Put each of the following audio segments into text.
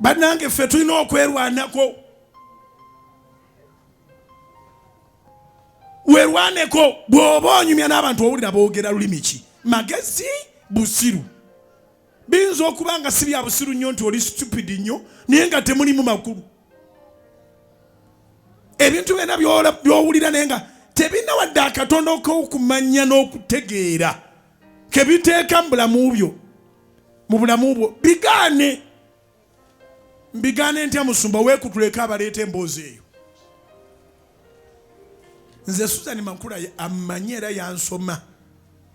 Bannange ffe tulina okwerwanako. Werwaneko bw'oba onyumya n'abantu owulira boogera lulimi ki? Magezi busiru. Binza okuba nga si bya busiru nnyo nti oli stupid nnyo naye nga temulimu makulu. Ebintu byonna by'owulira naye nga tebinna wadde akatonda k'okumanya n'okutegeera ke biteeka mu bulamu bwo. Bigaane. Mbigaane ntya musumba weekutuleka abaleeta emboozi eyo. Nze Susan Mankula amanyi era yansoma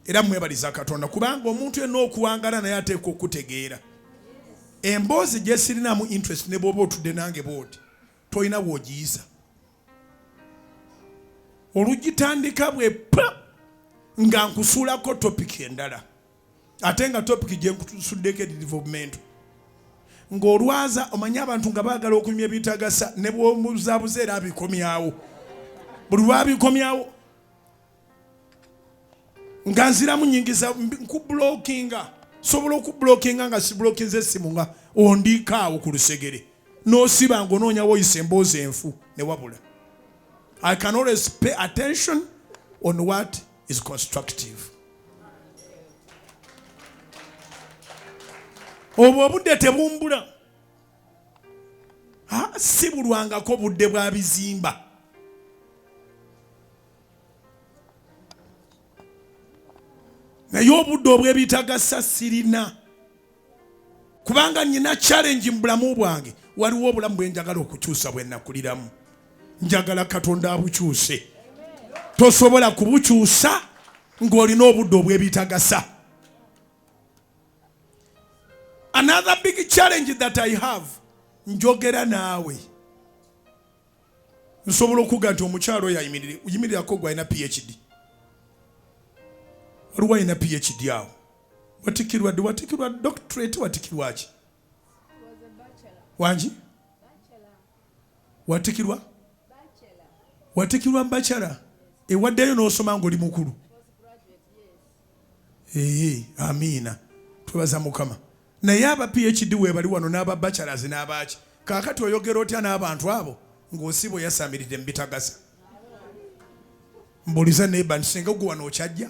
era mwebaliza Katonda kubanga omuntu yenna okuwangala naye ateeka okutegeera. Emboozi gye sirinamu interest ne bw'oba otudde nange bw'oti tolina bw'ogiyiza. Olugitandika bwe pa nga nkusuulako topic endala ate nga topic gye nkusuddeko development ng'olwaza omanye abantu nga baagala okunyumya ebitagasa ne bw'omuzaabuza era abikomyawo. Buli lwabikomyawo nga nziramu nyingiza nkubulookinga. Sobola okubulookinga nga si bulookinze essimu nga ondiikaawo ku lusegere n'osiba ng'onoonya woyisa emboozi enfu ne wabula. I can always pay attention on what is constructive. Obwo obudde tebumbula. Si bulwangako budde bwa bizimba. Naye obudde obw'ebitagasa sirina. Kubanga nina challenge mu bulamu bwange. Waliwo obulamu bwe njagala okukyusa bwe nakuliramu. Njagala Katonda abukyuse. Tosobola kubukyusa ng'olina obudde obw'ebitagasa. Another big challenge that I have, njogera naawe. Nsobola okuga nti omukyalo oyo ayimirirako gwe alina PhD. Waliwo alina PhD awo. Watikirwa doctorate watikirwa ki? Wangi? Watikirwa bachelor. Ewaddeyo n'osoma ng'oli mukulu. Amiina. Twebaza Mukama. Naye aba PhD we bali wano n'aba bachelors n'abaki. Kaakati oyogera otya n'abantu abo ng'osiba yasamiridde mu bitagasa. Mbuliza neighbor nsinga gwe wano okyajja.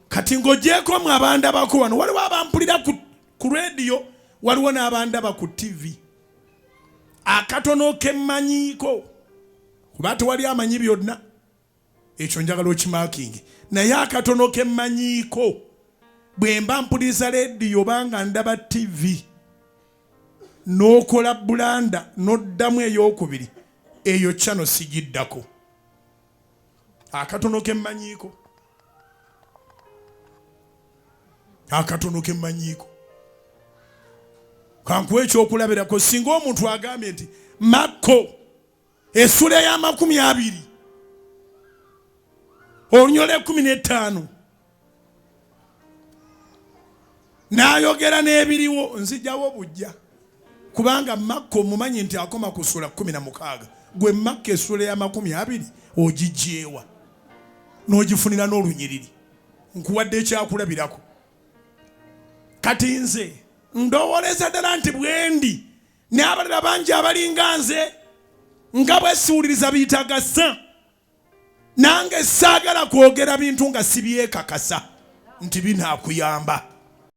Kati ng'ogyeko mu abandabako wano waliwo abampulira ku radio waliwo n'abandaba ku TV. Akatono kemmanyiiko kuba tewali amanyi byonna ekyo njagala okimakingi naye akatono kemmanyiiko bwe mba mpuliriza radio banga ndaba TV n'okola bulanda n'oddamu ey'okubiri eyo channel sigiddako. Akatono kemmanyiiko. Akatono kemmanyiiko. Kankuwa ekyokulabirako singa omuntu agambye nti Makko essula ya 20 Olunyole 15 n'ayogera n'ebiriwo nzijjawo bujja kubanga Makko mumanyi nti akoma ku ssula 16 gwe Makko essula ya 20 ogijjeewa n'ogifunira n'olunyiriri nkuwadde ekyakulabirako. Kati nze ndowoleza ddala nti bwendi n'abalala bangi abalinga nze nga bwesuuliriza bitagasa nange saagala kwogera bintu nga sibyekakasa nti binaakuyamba.